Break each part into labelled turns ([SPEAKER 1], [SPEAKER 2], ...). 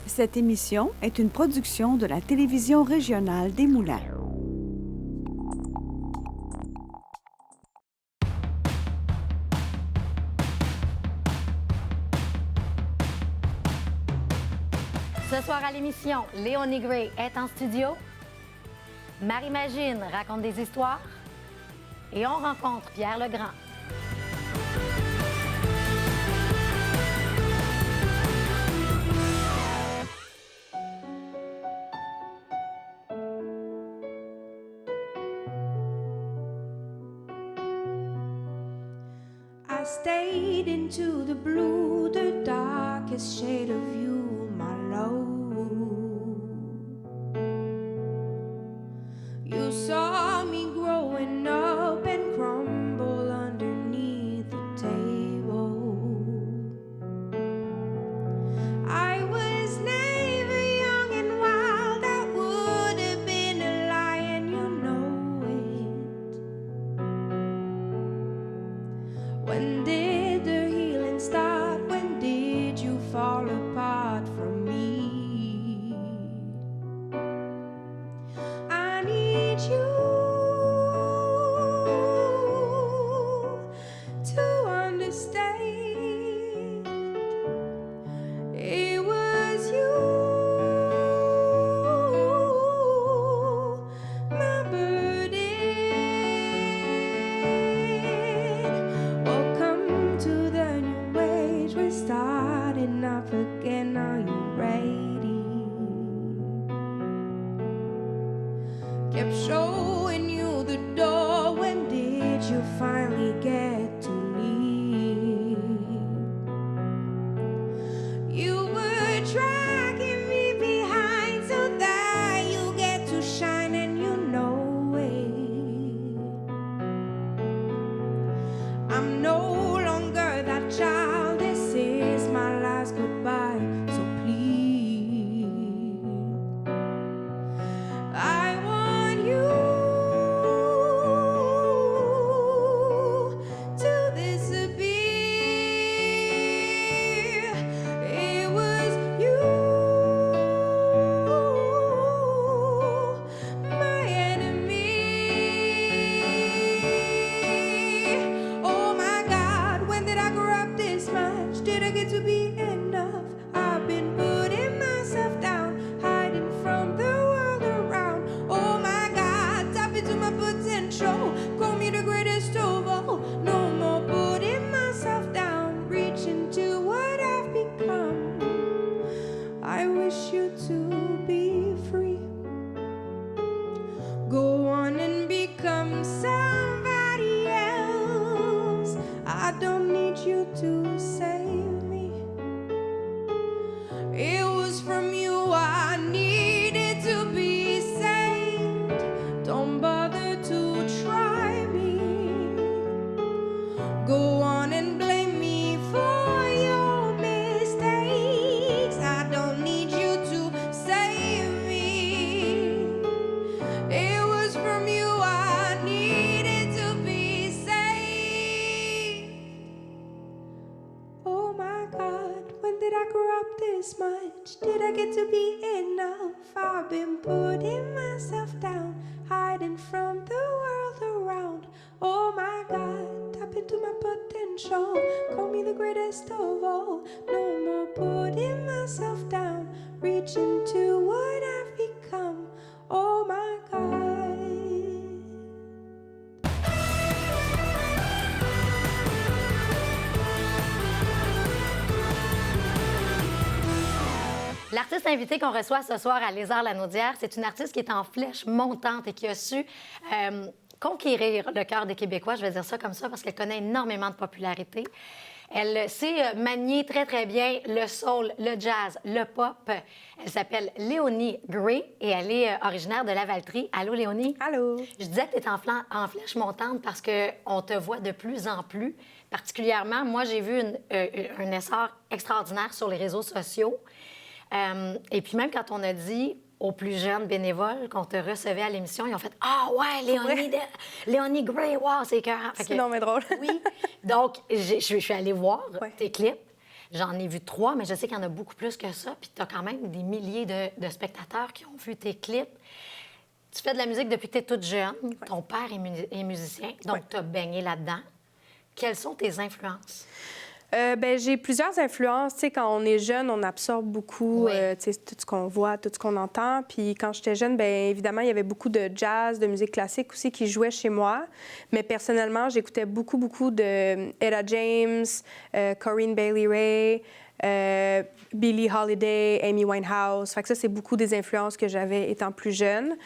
[SPEAKER 1] Cette émission est une production de la télévision régionale des Moulins.
[SPEAKER 2] Ce soir à l'émission, Léonie Gray est en studio. Marie-Magine raconte des histoires. Et on rencontre Pierre Legrand.
[SPEAKER 3] I stayed into the blue, the darkest shade of you, my love. You saw me growing up and crumble underneath the table. I was never young and wild, I would have been a lion, you know it. When did the healing start? When did you fall apart from me? I need you to understand. It was you, my burden. Welcome to the new age. We're starting up again. Are you ready? Kept showing you the door. When did you finally get to leave? You were dragging me behind so that you get to shine, and you know it. I'm no longer that child. This is my last goodbye. So please, I want you to disappear. It was you, my enemy. Oh my God, when did I grow up this much? Did I get to be enough? I've been putting myself down, hiding from the world around. Oh my God, tap into my potential, call me the greatest of all. No more putting myself down, reaching to what I've become. I wish you to be free. Go on and become somebody else. I don't need you to save me. It was from you I needed to be saved. Don't bother to try me. Go on and blame me for your mistakes. I don't need you to save me. It was from you I needed to be saved. Oh my God, when did I grow up this much? Did I get to be enough? I've been putting myself down, hiding from the world around. Oh my God, tap into my potential, call me the greatest of all. No more putting myself down, reaching to what I've become. Oh my God.
[SPEAKER 2] L'artiste invitée qu'on reçoit ce soir à Lézard-la-Naudière, c'est une artiste qui est en flèche montante et qui a su conquérir le cœur des Québécois, je vais dire ça comme ça, parce qu'elle connaît énormément de popularité. Elle sait manier très, très bien le soul, le jazz, le pop. Elle s'appelle Léonie Gray et elle est originaire de Lavaltrie. Allô, Léonie?
[SPEAKER 3] Allô?
[SPEAKER 2] Je disais que tu es en flèche montante parce qu'on te voit de plus en plus. Particulièrement, moi, j'ai vu un essor extraordinaire sur les réseaux sociaux. Et puis même quand on a dit aux plus jeunes bénévoles qu'on te recevait à l'émission, ils ont fait « Ah ouais, Léonie Gray, wow, c'est écœurant! »
[SPEAKER 4] C'est non mais drôle.
[SPEAKER 2] Oui. Donc, je suis allée voir tes clips. J'en ai vu 3, mais je sais qu'il y en a beaucoup plus que ça. Puis tu as quand même des milliers de spectateurs qui ont vu tes clips. Tu fais de la musique depuis que tu es toute jeune.
[SPEAKER 4] Ouais.
[SPEAKER 2] Ton père est musicien, donc
[SPEAKER 4] Ouais.
[SPEAKER 2] tu as baigné là-dedans. Quelles sont tes influences?
[SPEAKER 4] J'ai plusieurs influences. Tu sais, quand on est jeune, on absorbe beaucoup
[SPEAKER 2] Oui.
[SPEAKER 4] tu sais, tout ce qu'on voit, tout ce qu'on entend. Puis quand j'étais jeune, bien évidemment, il y avait beaucoup de jazz, de musique classique aussi qui jouait chez moi. Mais personnellement, j'écoutais beaucoup, beaucoup de Etta James, Corinne Bailey Rae, Billie Holiday, Amy Winehouse. Fait que ça, c'est beaucoup des influences que j'avais étant plus jeune.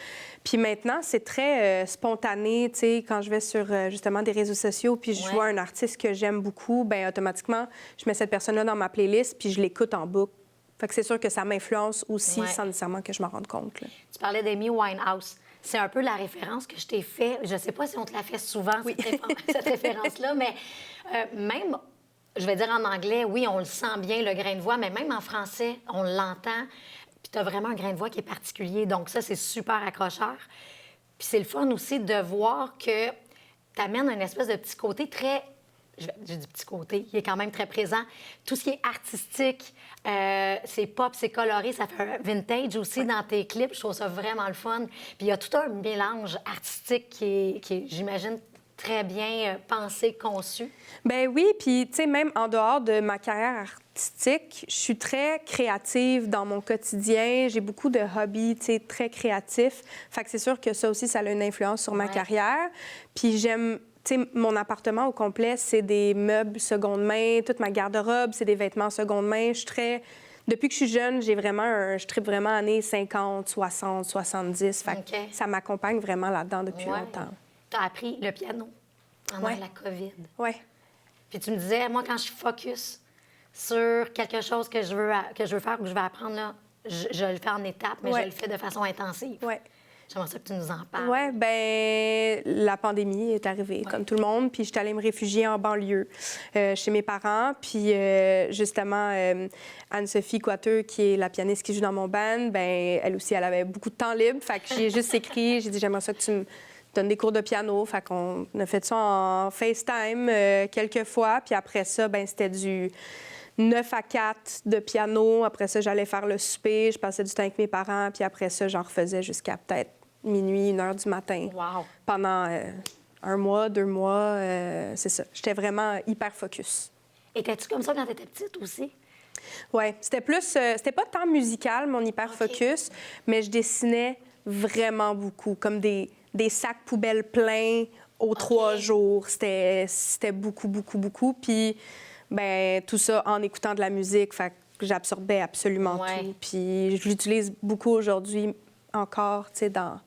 [SPEAKER 4] Puis maintenant, c'est très spontané, tu sais, quand je vais sur justement des réseaux sociaux puis je
[SPEAKER 2] Ouais.
[SPEAKER 4] vois un artiste que j'aime beaucoup, bien automatiquement, je mets cette personne-là dans ma playlist puis je l'écoute en boucle. Fait que c'est sûr que ça m'influence aussi
[SPEAKER 2] Ouais.
[SPEAKER 4] sans nécessairement que je m'en rende compte, là.
[SPEAKER 2] Tu parlais d'Amy Winehouse. C'est un peu la référence que je t'ai fait. Je ne sais pas si on te la fait souvent,
[SPEAKER 4] Oui.
[SPEAKER 2] cette référence-là, mais même, je vais dire en anglais, oui, on le sent bien, le grain de voix, mais même en français, on l'entend. Puis tu as vraiment un grain de voix qui est particulier. Donc ça, c'est super accrocheur. Puis c'est le fun aussi de voir que tu amènes un espèce de petit côté très... J'ai du petit côté, il est quand même très présent. Tout ce qui est artistique, c'est pop, c'est coloré, ça fait un vintage aussi dans tes clips. Je trouve ça vraiment le fun. Puis il y a tout un mélange artistique qui est j'imagine, très bien pensé, conçu.
[SPEAKER 4] Ben oui, puis tu sais, même en dehors de ma carrière artistique, je suis très créative dans mon quotidien. J'ai beaucoup de hobbies, tu sais, très créatifs. Fait que c'est sûr que ça aussi, ça a une influence sur ma
[SPEAKER 2] Ouais.
[SPEAKER 4] carrière. Puis j'aime, tu sais, mon appartement au complet, c'est des meubles seconde main. Toute ma garde-robe, c'est des vêtements seconde main. Je suis très... Depuis que je suis jeune, je tripe vraiment années 50, 60, 70. Fait que
[SPEAKER 2] OK.
[SPEAKER 4] ça m'accompagne vraiment là-dedans depuis
[SPEAKER 2] Ouais.
[SPEAKER 4] longtemps.
[SPEAKER 2] Tu as appris le piano pendant
[SPEAKER 4] Ouais.
[SPEAKER 2] la COVID.
[SPEAKER 4] Ouais.
[SPEAKER 2] Puis tu me disais, moi, quand je focus sur quelque chose que je veux faire ou que je veux apprendre, là, je le fais en étapes, mais
[SPEAKER 4] Ouais.
[SPEAKER 2] je le fais de façon intensive.
[SPEAKER 4] Ouais.
[SPEAKER 2] J'aimerais ça que tu nous en parles.
[SPEAKER 4] Oui, ben la pandémie est arrivée, comme tout le monde, puis je suis allée me réfugier en banlieue chez mes parents. Puis justement, Anne-Sophie Coiteux, qui est la pianiste qui joue dans mon band, ben elle aussi, elle avait beaucoup de temps libre. Fait que j'ai juste écrit, j'ai dit, j'aimerais ça que tu me donnes des cours de piano. Fait qu'on a fait ça en FaceTime quelques fois. Puis après ça, ben c'était du 9 à 4 de piano. Après ça, j'allais faire le souper. Je passais du temps avec mes parents. Puis après ça, j'en refaisais jusqu'à peut-être minuit, 1 heure du matin.
[SPEAKER 2] Wow.
[SPEAKER 4] Pendant 1 mois, 2 mois, c'est ça. J'étais vraiment hyper focus.
[SPEAKER 2] Étais-tu comme ça quand tu étais petite aussi?
[SPEAKER 4] Oui, c'était plus... c'était pas tant musical, mon hyper focus, mais je dessinais vraiment beaucoup, comme des sacs poubelles pleins aux 3 jours. C'était beaucoup, beaucoup, beaucoup. Puis, ben tout ça en écoutant de la musique, fait que j'absorbais absolument
[SPEAKER 2] Ouais.
[SPEAKER 4] tout. Puis je l'utilise beaucoup aujourd'hui encore, tu sais, dans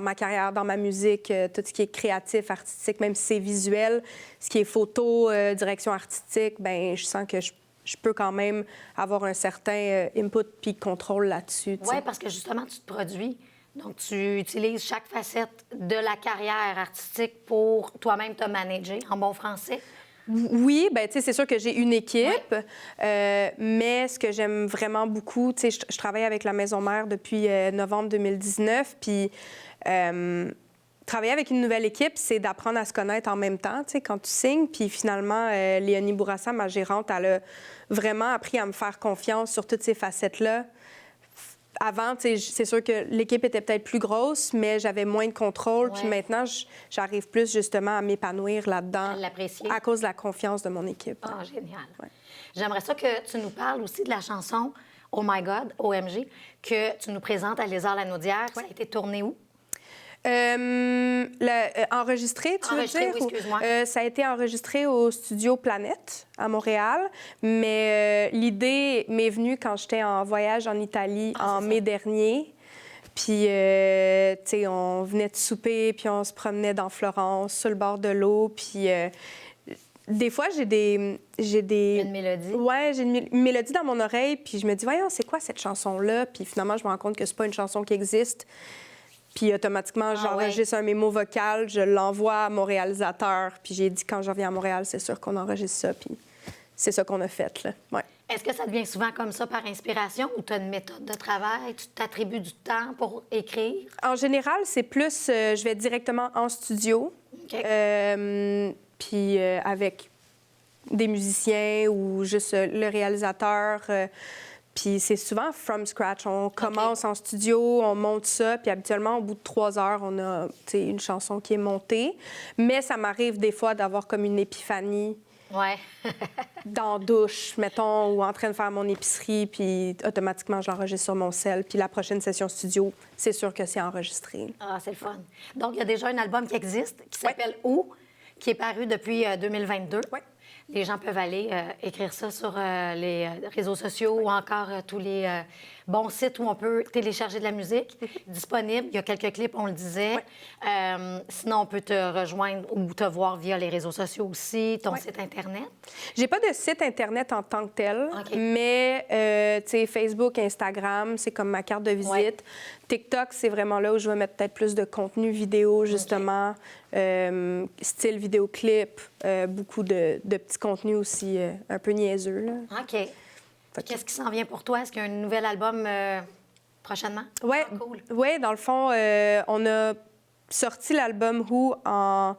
[SPEAKER 4] ma carrière, dans ma musique, tout ce qui est créatif, artistique, même si c'est visuel, ce qui est photo, direction artistique, ben je sens que je peux quand même avoir un certain input puis contrôle là-dessus. tu sais.
[SPEAKER 2] Oui, parce que justement, tu te produis. Donc, tu utilises chaque facette de la carrière artistique pour toi-même te manager, en bon français.
[SPEAKER 4] Oui, ben tu sais, c'est sûr que j'ai une équipe, mais ce que j'aime vraiment beaucoup, tu sais, je travaille avec la Maison Mère depuis novembre 2019, puis travailler avec une nouvelle équipe, c'est d'apprendre à se connaître en même temps, tu sais, quand tu signes. Puis finalement, Léonie Bourassa, ma gérante, elle a vraiment appris à me faire confiance sur toutes ces facettes-là. Avant, tu sais, c'est sûr que l'équipe était peut-être plus grosse, mais j'avais moins de contrôle.
[SPEAKER 2] Ouais.
[SPEAKER 4] Puis maintenant, j'arrive plus justement à m'épanouir là-dedans
[SPEAKER 2] À l'apprécier.
[SPEAKER 4] à cause de la confiance de mon équipe.
[SPEAKER 2] Ah, génial.
[SPEAKER 4] Ouais.
[SPEAKER 2] J'aimerais ça que tu nous parles aussi de la chanson Oh My God, OMG, que tu nous présentes à Lézard-la-Naudière. Ça a été tourné où?
[SPEAKER 4] Enregistré, tu veux
[SPEAKER 2] Enregistré,
[SPEAKER 4] dire?
[SPEAKER 2] oui, excuse-moi.
[SPEAKER 4] Ça a été enregistré au studio Planète à Montréal, mais l'idée m'est venue quand j'étais en voyage en Italie en
[SPEAKER 2] c'est
[SPEAKER 4] mai
[SPEAKER 2] ça.
[SPEAKER 4] dernier. Puis, tu sais, on venait de souper, puis on se promenait dans Florence, sur le bord de l'eau, puis... des fois, j'ai des...
[SPEAKER 2] Une mélodie.
[SPEAKER 4] Ouais, j'ai une mélodie dans mon oreille, puis je me dis, voyons, c'est quoi cette chanson-là? Puis finalement, je me rends compte que c'est pas une chanson qui existe. Puis automatiquement, j'enregistre un mémo vocal, je l'envoie à mon réalisateur, puis j'ai dit, quand je reviens à Montréal, c'est sûr qu'on enregistre ça, puis c'est ça qu'on a fait, là. Ouais.
[SPEAKER 2] Est-ce que ça devient souvent comme ça par inspiration ou tu as une méthode de travail? Tu t'attribues du temps pour écrire?
[SPEAKER 4] En général, c'est plus, je vais directement en studio,
[SPEAKER 2] OK.
[SPEAKER 4] puis avec des musiciens ou juste le réalisateur. Puis c'est souvent from scratch. On commence en studio, on monte ça, puis habituellement, au bout de 3 heures, on a une chanson qui est montée. Mais ça m'arrive des fois d'avoir comme une épiphanie
[SPEAKER 2] Ouais.
[SPEAKER 4] dans la douche, mettons, ou en train de faire mon épicerie, puis automatiquement, je l'enregistre sur mon cell. Puis la prochaine session studio, c'est sûr que c'est enregistré.
[SPEAKER 2] Ah, c'est le fun. Donc, il y a déjà un album qui existe, qui s'appelle Où, qui est paru depuis 2022.
[SPEAKER 4] Oui.
[SPEAKER 2] Les gens peuvent aller écrire ça sur les réseaux sociaux ou encore tous les bons sites où on peut télécharger de la musique. Disponible. Il y a quelques clips, on le disait. Sinon, on peut te rejoindre ou te voir via les réseaux sociaux aussi, ton site Internet.
[SPEAKER 4] J'ai pas de site Internet en tant que tel,
[SPEAKER 2] OK.
[SPEAKER 4] mais tu sais, Facebook, Instagram, c'est comme ma carte de visite.
[SPEAKER 2] Ouais.
[SPEAKER 4] TikTok, c'est vraiment là où je vais mettre peut-être plus de contenu vidéo, justement, style vidéoclip, beaucoup de petits contenus aussi un peu niaiseux, là.
[SPEAKER 2] OK. Qu'est-ce qui s'en vient pour toi? Est-ce qu'il y a un nouvel album prochainement?
[SPEAKER 4] Oui,
[SPEAKER 2] Ah, cool.
[SPEAKER 4] ouais, dans le fond, on a sorti l'album Who en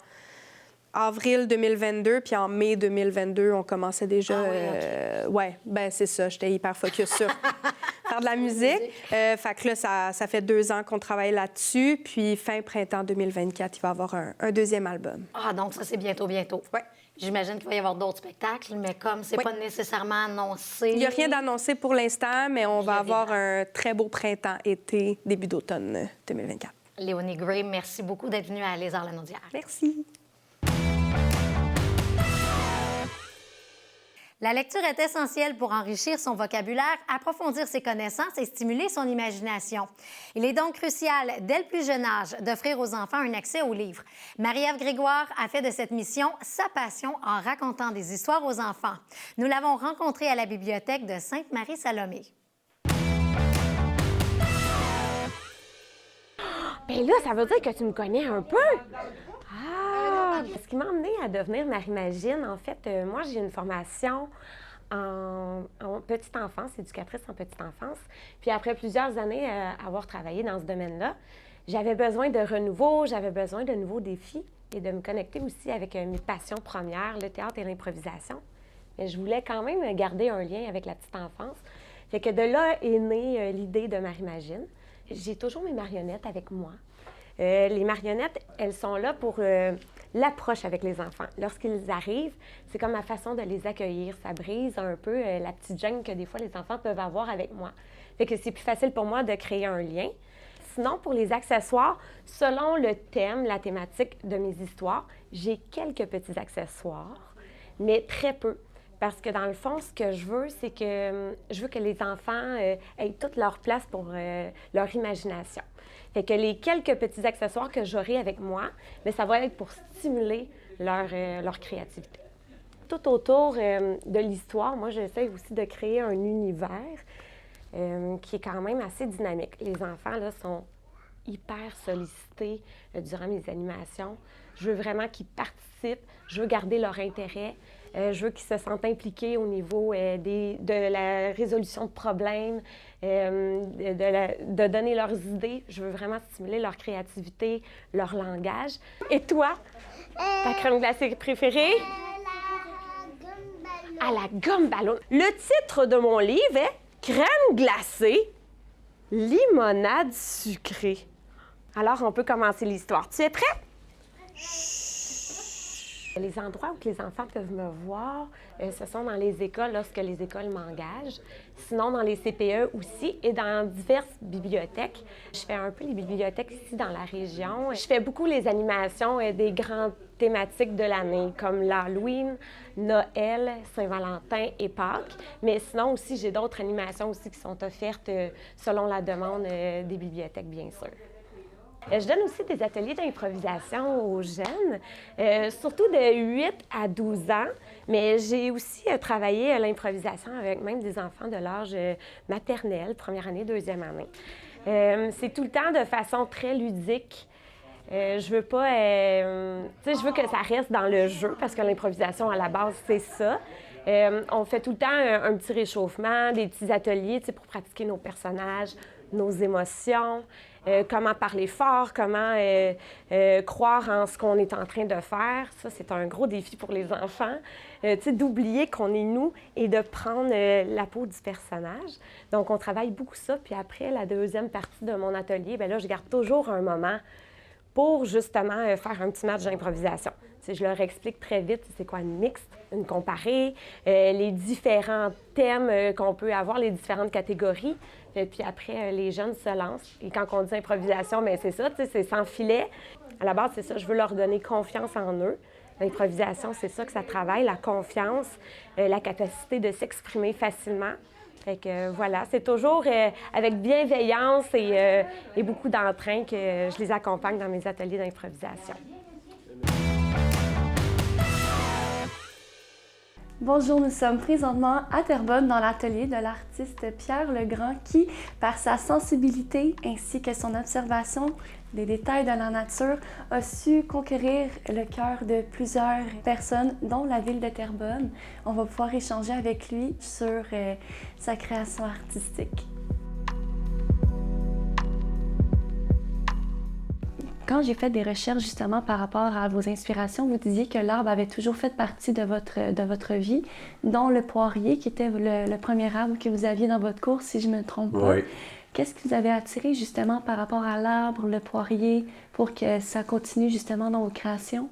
[SPEAKER 4] avril 2022, puis en mai 2022, on commençait déjà...
[SPEAKER 2] Ah oui, OK.
[SPEAKER 4] Ouais, ben c'est ça, j'étais hyper focus sur faire de la musique. Fait que là, ça fait 2 ans qu'on travaille là-dessus, puis fin printemps 2024, il va y avoir un deuxième album.
[SPEAKER 2] Ah, donc ça, c'est bientôt.
[SPEAKER 4] Ouais.
[SPEAKER 2] J'imagine qu'il va y avoir d'autres spectacles, mais comme c'est
[SPEAKER 4] Oui.
[SPEAKER 2] pas nécessairement annoncé...
[SPEAKER 4] Il n'y a rien d'annoncé pour l'instant, mais on va
[SPEAKER 2] Il y a
[SPEAKER 4] avoir
[SPEAKER 2] des
[SPEAKER 4] un très beau printemps-été, début d'automne 2024.
[SPEAKER 2] Léonie Gray, merci beaucoup d'être venue à Les Arts-la-Naudière.
[SPEAKER 4] Merci.
[SPEAKER 2] La lecture est essentielle pour enrichir son vocabulaire, approfondir ses connaissances et stimuler son imagination. Il est donc crucial, dès le plus jeune âge, d'offrir aux enfants un accès aux livres. Marie-Ève Grégoire a fait de cette mission sa passion en racontant des histoires aux enfants. Nous l'avons rencontrée à la bibliothèque de Sainte-Marie-Salomé.
[SPEAKER 5] Bien là, ça veut dire que tu me connais un peu. Ah! Ce qui m'a amenée à devenir Marie-Magine, en fait, moi, j'ai une formation en petite enfance, éducatrice en petite enfance. Puis après plusieurs années à avoir travaillé dans ce domaine-là, j'avais besoin de renouveau, j'avais besoin de nouveaux défis et de me connecter aussi avec mes passions premières, le théâtre et l'improvisation. Mais je voulais quand même garder un lien avec la petite enfance. Fait que de là est née l'idée de Marie-Magine. J'ai toujours mes marionnettes avec moi. Les marionnettes, elles sont là pour l'approche avec les enfants. Lorsqu'ils arrivent, c'est comme ma façon de les accueillir. Ça brise un peu la petite gêne que des fois les enfants peuvent avoir avec moi. Fait que c'est plus facile pour moi de créer un lien. Sinon, pour les accessoires, selon le thème, la thématique de mes histoires, j'ai quelques petits accessoires, mais très peu. Parce que dans le fond, ce que je veux, c'est que je veux que les enfants aient toute leur place pour leur imagination. Fait que les quelques petits accessoires que j'aurai avec moi, bien, ça va être pour stimuler leur créativité. Tout autour de l'histoire, moi, j'essaie aussi de créer un univers qui est quand même assez dynamique. Les enfants, là, sont hyper sollicités durant mes animations. Je veux vraiment qu'ils participent, je veux garder leur intérêt. Je veux qu'ils se sentent impliqués au niveau de la résolution de problèmes, de donner leurs idées. Je veux vraiment stimuler leur créativité, leur langage. Et toi, ta crème glacée préférée? À la gomme ballon. Le titre de mon livre est Crème glacée, limonade sucrée. Alors, on peut commencer l'histoire. Tu es prête? Les endroits où les enfants peuvent me voir, ce sont dans les écoles, lorsque les écoles m'engagent. Sinon, dans les CPE aussi et dans diverses bibliothèques. Je fais un peu les bibliothèques ici dans la région. Je fais beaucoup les animations des grandes thématiques de l'année, comme l'Halloween, Noël, Saint-Valentin et Pâques. Mais sinon aussi, j'ai d'autres animations aussi qui sont offertes selon la demande des bibliothèques, bien sûr. Je donne aussi des ateliers d'improvisation aux jeunes, surtout de 8 à 12 ans, mais j'ai aussi travaillé à l'improvisation avec même des enfants de l'âge maternel, première année, deuxième année. C'est tout le temps de façon très ludique. Je veux pas... je veux que ça reste dans le jeu, parce que l'improvisation, à la base, c'est ça. On fait tout le temps un petit réchauffement, des petits ateliers pour pratiquer nos personnages, nos émotions, comment parler fort, comment croire en ce qu'on est en train de faire. Ça, c'est un gros défi pour les enfants. D'oublier qu'on est nous et de prendre la peau du personnage. Donc, on travaille beaucoup ça. Puis après, la deuxième partie de mon atelier, bien là, je garde toujours un moment pour justement faire un petit match d'improvisation. Je leur explique très vite c'est quoi une mixte, une comparée, les différents thèmes qu'on peut avoir, les différentes catégories. Et puis après, les jeunes se lancent. Et quand on dit improvisation, bien c'est ça, c'est sans filet. À la base, c'est ça, je veux leur donner confiance en eux. L'improvisation, c'est ça que ça travaille, la confiance, la capacité de s'exprimer facilement. Fait que voilà, c'est toujours avec bienveillance et beaucoup d'entrain que je les accompagne dans mes ateliers d'improvisation.
[SPEAKER 6] Bonjour, nous sommes présentement à Terrebonne dans l'atelier de l'artiste Pierre Legrand qui, par sa sensibilité ainsi que son observation des détails de la nature, a su conquérir le cœur de plusieurs personnes, dont la ville de Terrebonne. On va pouvoir échanger avec lui sur sa création artistique. Quand j'ai fait des recherches justement par rapport à vos inspirations, vous disiez que l'arbre avait toujours fait partie de votre vie, dont le poirier qui était le premier arbre que vous aviez dans votre cours, si je ne me trompe pas.
[SPEAKER 7] Oui.
[SPEAKER 6] Qu'est-ce qui vous avait attiré justement par rapport à l'arbre, le poirier, pour que ça continue justement dans vos créations?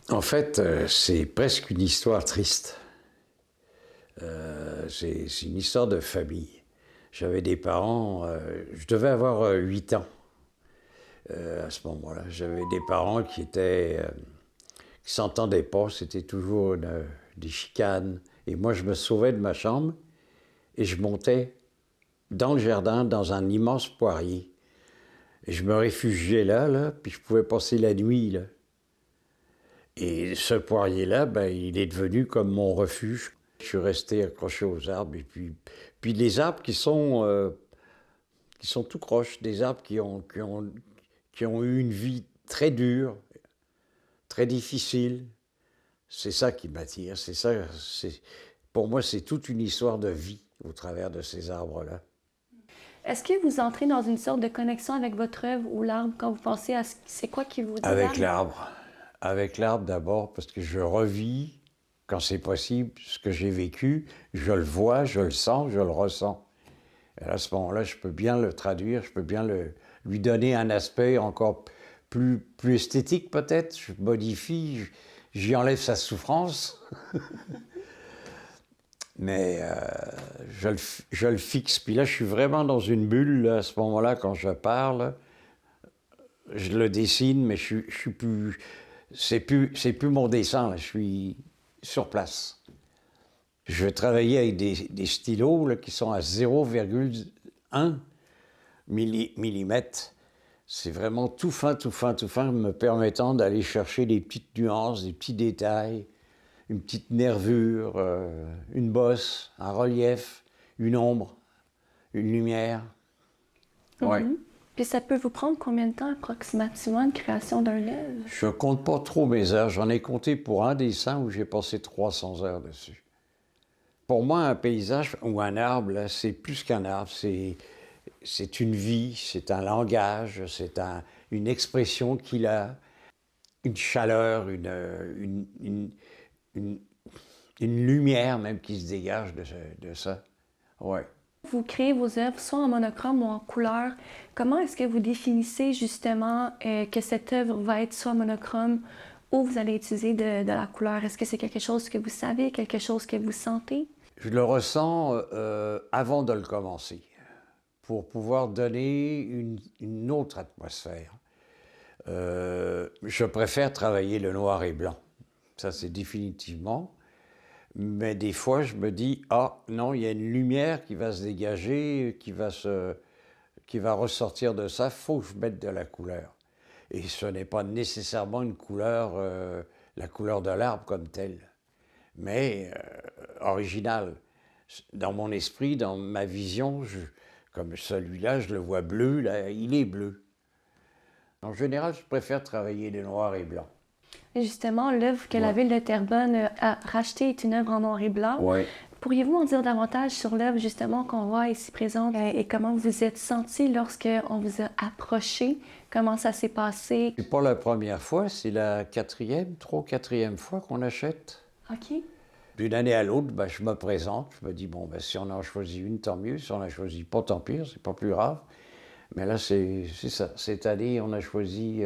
[SPEAKER 7] En fait, c'est presque une histoire triste. C'est une histoire de famille. J'avais des parents, je devais avoir 8 ans. À ce moment-là, j'avais des parents qui s'entendaient pas, c'était toujours des chicanes. Et moi, je me sauvais de ma chambre et je montais dans le jardin, dans un immense poirier. Et je me réfugiais là, puis je pouvais passer la nuit, là. Et ce poirier-là, ben, il est devenu comme mon refuge. Je suis resté accroché aux arbres. Et puis les arbres qui sont tout croches, des arbres qui ont eu une vie très dure, très difficile. C'est ça qui m'attire. Pour moi, c'est toute une histoire de vie au travers de ces arbres-là.
[SPEAKER 6] Est-ce que vous entrez dans une sorte de connexion avec votre œuvre ou l'arbre quand vous pensez à c'est quoi qui vous dit
[SPEAKER 7] Avec l'arbre. Avec l'arbre d'abord, parce que je revis, quand c'est possible, ce que j'ai vécu. Je le vois, je le sens, je le ressens. Et à ce moment-là, je peux bien le traduire, je peux bien lui donner un aspect encore plus esthétique peut-être. Je modifie, j'y enlève sa souffrance. Mais je le fixe. Puis là, je suis vraiment dans une bulle, là, à ce moment-là, quand je parle. Je le dessine, mais je suis plus... C'est plus mon dessin, là. Je suis sur place. Je vais travailler avec des stylos là, qui sont à 0,1 millimètre. C'est vraiment tout fin, me permettant d'aller chercher des petites nuances, des petits détails, une petite nervure, une bosse, un relief, une ombre, une lumière. Ouais.
[SPEAKER 6] Puis ça peut vous prendre combien de temps approximativement une création d'un œuvre?
[SPEAKER 7] Je ne compte pas trop mes heures. J'en ai compté pour un dessin où j'ai passé 300 heures dessus. Pour moi, un paysage ou un arbre, là, c'est plus qu'un arbre. C'est une vie, c'est un langage, c'est une expression qu'il a, une chaleur, une lumière même qui se dégage de ça. Ouais.
[SPEAKER 6] Vous créez vos œuvres soit en monochrome ou en couleur. Comment est-ce que vous définissez justement que cette œuvre va être soit monochrome ou vous allez utiliser de la couleur? Est-ce que c'est quelque chose que vous savez, quelque chose que vous sentez?
[SPEAKER 7] Je le ressens avant de le commencer, pour pouvoir donner une autre atmosphère. Je préfère travailler le noir et blanc, ça c'est définitivement. Mais des fois, je me dis, ah non, il y a une lumière qui va se dégager, qui va ressortir de ça, il faut que je mette de la couleur. Et ce n'est pas nécessairement une couleur, la couleur de l'arbre comme telle, mais originale. Dans mon esprit, dans ma vision, comme celui-là, je le vois bleu, là, il est bleu. En général, je préfère travailler les noirs et blancs.
[SPEAKER 6] Et justement, l'œuvre que la Ville de Terrebonne a rachetée est une œuvre en noir et blanc.
[SPEAKER 7] Oui.
[SPEAKER 6] Pourriez-vous en dire davantage sur l'œuvre justement qu'on voit ici présente et comment vous vous êtes senti lorsqu'on vous a approché? Comment ça s'est passé?
[SPEAKER 7] C'est pas la première fois, c'est la quatrième fois qu'on achète.
[SPEAKER 6] OK.
[SPEAKER 7] D'une année à l'autre, ben, je me présente, je me dis, bon, ben, si on en choisit une, tant mieux. Si on en choisit pas, tant pis, c'est pas plus grave. Mais là, c'est ça. Cette année, on a choisi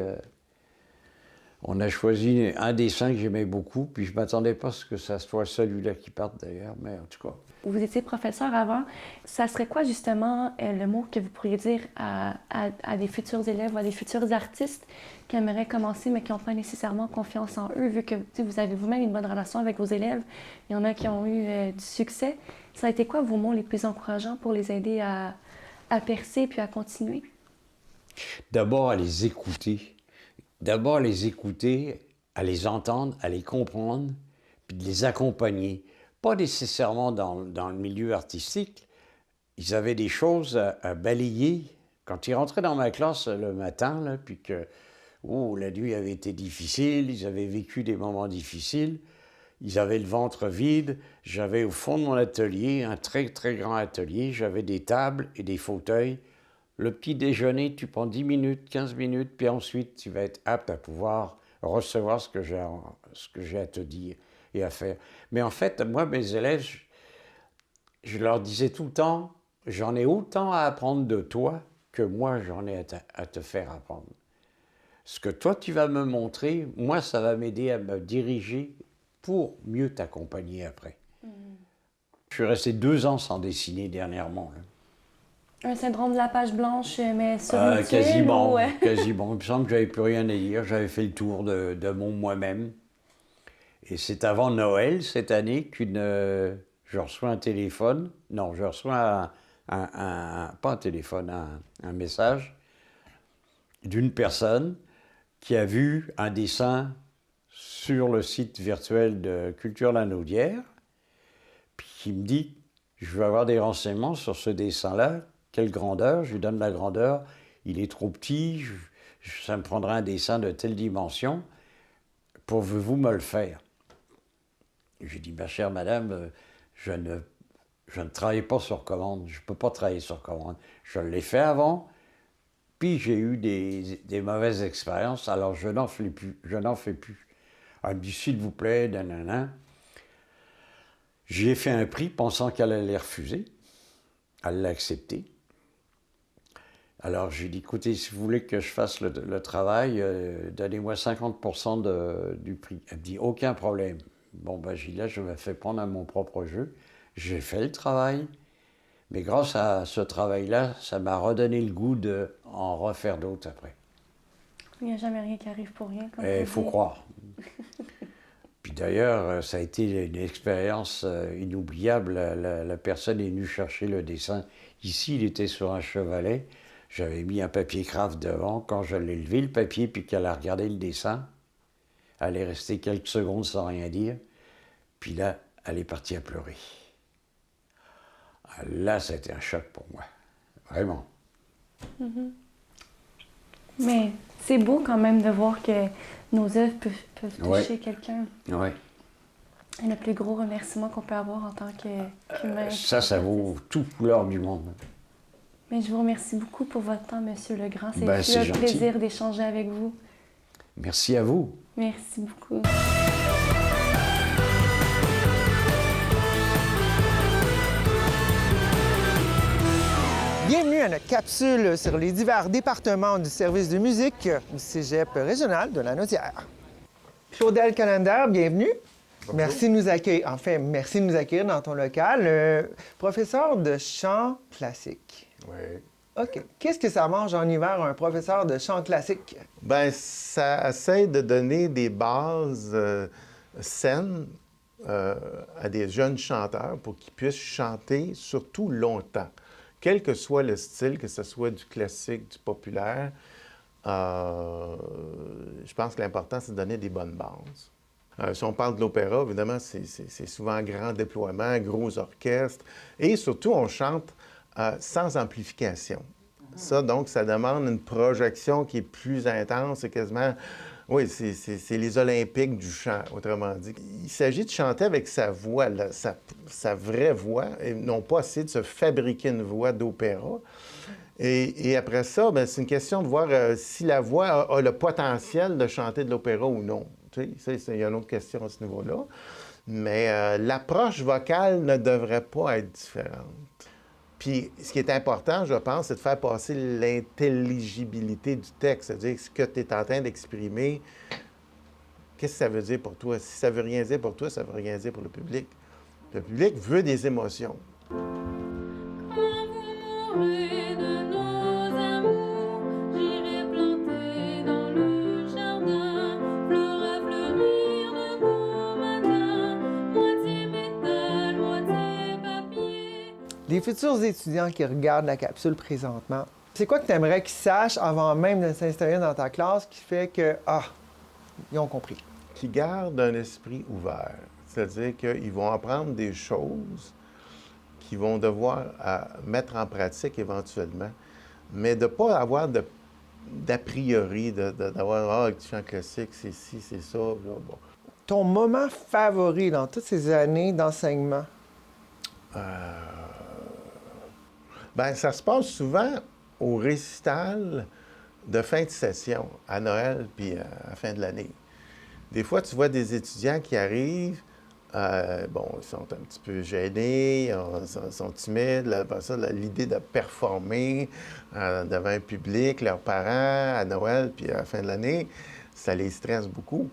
[SPEAKER 7] un dessin que j'aimais beaucoup, puis je ne m'attendais pas à ce que ça soit celui-là qui parte d'ailleurs, mais en tout cas.
[SPEAKER 6] Vous étiez professeur avant. Ça serait quoi justement le mot que vous pourriez dire à des futurs élèves ou à des futurs artistes qui aimeraient commencer mais qui n'ont pas nécessairement confiance en eux, vu que vous avez vous-même une bonne relation avec vos élèves, il y en a qui ont eu du succès. Ça a été quoi vos mots les plus encourageants pour les aider à percer puis à continuer?
[SPEAKER 7] D'abord, à les écouter. D'abord, à les écouter, à les entendre, à les comprendre, puis de les accompagner. Pas nécessairement dans le milieu artistique. Ils avaient des choses à balayer. Quand ils rentraient dans ma classe le matin, là, puis que la nuit avait été difficile, ils avaient vécu des moments difficiles, ils avaient le ventre vide. J'avais au fond de mon atelier, un très, très grand atelier, j'avais des tables et des fauteuils. Le petit déjeuner, tu prends 10 minutes, 15 minutes, puis ensuite, tu vas être apte à pouvoir recevoir ce que j'ai à te dire et à faire. Mais en fait, moi, mes élèves, je leur disais tout le temps, j'en ai autant à apprendre de toi que moi, j'en ai à te faire apprendre. Ce que toi, tu vas me montrer, moi, ça va m'aider à me diriger pour mieux t'accompagner après. Je suis resté 2 ans sans dessiner dernièrement, là.
[SPEAKER 6] Un syndrome de la page blanche, mais sur une tuile,
[SPEAKER 7] quasiment,
[SPEAKER 6] ou,
[SPEAKER 7] quasiment. Il me semble que j'avais plus rien à dire. J'avais fait le tour de mon moi-même. Et c'est avant Noël, cette année, je reçois un téléphone. Non, je reçois pas un téléphone, un message d'une personne qui a vu un dessin sur le site virtuel de Culture Lanaudière, puis qui me dit, je veux avoir des renseignements sur ce dessin-là. Quelle grandeur? Je lui donne la grandeur. Il est trop petit. Ça me prendra un dessin de telle dimension. Pouvez-vous me le faire? J'ai dit, ma chère madame, je ne travaille pas sur commande. Je ne peux pas travailler sur commande. Je l'ai fait avant, puis j'ai eu des mauvaises expériences, alors je n'en fais plus. Elle me dit, s'il vous plaît, nanana. J'ai fait un prix pensant qu'elle allait refuser. Elle l'a accepté. Alors, j'ai dit, écoutez, si vous voulez que je fasse le travail, donnez-moi 50% du prix. Elle me dit, aucun problème. Bon, ben, j'ai dit, là, je me fais prendre à mon propre jeu. J'ai fait le travail, mais grâce à ce travail-là, ça m'a redonné le goût d'en refaire d'autres après.
[SPEAKER 6] Il n'y a jamais rien qui arrive pour rien.
[SPEAKER 7] Il faut croire. Puis d'ailleurs, ça a été une expérience inoubliable. La personne est venue chercher le dessin. Ici, il était sur un chevalet. J'avais mis un papier craft devant. Quand je l'ai levé, le papier, puis qu'elle a regardé le dessin, elle est restée quelques secondes sans rien dire. Puis là, elle est partie à pleurer. Là, ça a été un choc pour moi. Vraiment.
[SPEAKER 6] Mm-hmm. Mais c'est beau quand même de voir que nos œuvres peuvent toucher quelqu'un.
[SPEAKER 7] Oui.
[SPEAKER 6] Et le plus gros remerciement qu'on peut avoir en tant qu'humain.
[SPEAKER 7] Ça vaut toute couleur du monde.
[SPEAKER 6] Mais je vous remercie beaucoup pour votre temps, Monsieur Legrand. C'est
[SPEAKER 7] C'est
[SPEAKER 6] un
[SPEAKER 7] gentil.
[SPEAKER 6] plaisir d'échanger avec vous.
[SPEAKER 7] Merci à vous.
[SPEAKER 6] Merci beaucoup.
[SPEAKER 8] Bienvenue à notre capsule sur les divers départements du service de musique du Cégep régional de Lanaudière. Claudel Callender, bienvenue. Bonjour. Merci de nous accueillir. Enfin, merci de nous accueillir dans ton local. Professeur de chant classique.
[SPEAKER 9] Oui.
[SPEAKER 8] OK. Qu'est-ce que ça mange en hiver, un professeur de chant classique?
[SPEAKER 9] Bien, ça essaie de donner des bases saines à des jeunes chanteurs pour qu'ils puissent chanter surtout longtemps. Quel que soit le style, que ce soit du classique, du populaire, je pense que l'important, c'est de donner des bonnes bases. Si on parle de l'opéra, évidemment, c'est souvent grand déploiement, gros orchestre, et surtout, on chante sans amplification. Ça, donc, ça demande une projection qui est plus intense, c'est quasiment Oui, c'est les Olympiques du chant, autrement dit. Il s'agit de chanter avec sa voix, là, sa vraie voix, et non pas essayer de se fabriquer une voix d'opéra. Et après ça, bien, c'est une question de voir si la voix a le potentiel de chanter de l'opéra ou non. Tu sais, il y a une autre question à ce niveau-là. Mais l'approche vocale ne devrait pas être différente. Puis, ce qui est important, je pense, c'est de faire passer l'intelligibilité du texte, c'est-à-dire ce que tu es en train d'exprimer, qu'est-ce que ça veut dire pour toi? Si ça veut rien dire pour toi, ça veut rien dire pour le public. Le public veut des émotions.
[SPEAKER 3] Quand vous mourrez de nos amours, j'irai planter dans le jardin, fleur à fleurir de beaux matins, moitié métal, moitié papier.
[SPEAKER 8] Les futurs étudiants qui regardent la capsule présentement, c'est quoi que tu aimerais qu'ils sachent avant même de s'installer dans ta classe qui fait que, ils ont compris?
[SPEAKER 9] Qu'ils gardent un esprit ouvert. C'est-à-dire qu'ils vont apprendre des choses qu'ils vont devoir mettre en pratique éventuellement, mais de ne pas avoir d'a priori, d'avoir du chant classique, c'est ci, c'est ça. Là, bon.
[SPEAKER 8] Ton moment favori dans toutes ces années d'enseignement?
[SPEAKER 9] Bien, ça se passe souvent au récital de fin de session, à Noël puis à la fin de l'année. Des fois, tu vois des étudiants qui arrivent, ils sont un petit peu gênés, ils sont timides. Après ça, l'idée de performer devant un public, leurs parents, à Noël puis à la fin de l'année, ça les stresse beaucoup.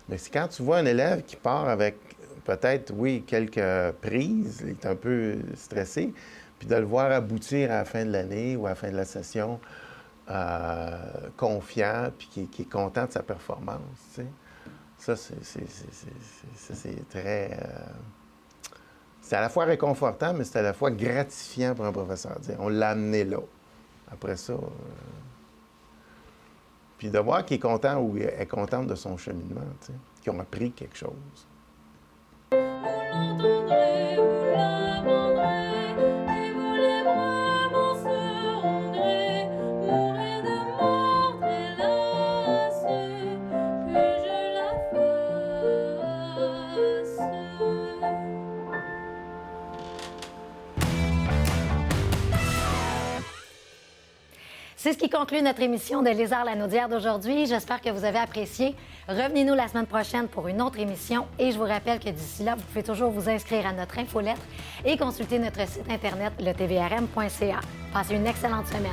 [SPEAKER 9] Mais c'est quand tu vois un élève qui part avec peut-être, oui, quelques prises, il est un peu stressé, puis de le voir aboutir à la fin de l'année ou à la fin de la session, confiant, puis qui est content de sa performance, tu sais. Ça, c'est très... c'est à la fois réconfortant, mais c'est à la fois gratifiant pour un professeur. Dire, on l'a amené là. Après ça... Puis de voir qu'il est content ou elle est contente de son cheminement, tu sais, qu'ils ont appris quelque chose.
[SPEAKER 3] Vous l'entendrez, vous l'abandonnerez, et vous les bras m'en seront grés. Mourrez de mort très lassée, que je la fasse.
[SPEAKER 2] C'est ce qui conclut notre émission de Lézard la Naudière d'aujourd'hui. J'espère que vous avez apprécié. Revenez-nous la semaine prochaine pour une autre émission. Et je vous rappelle que d'ici là, vous pouvez toujours vous inscrire à notre infolettre et consulter notre site Internet, leTVRM.ca. Passez une excellente semaine.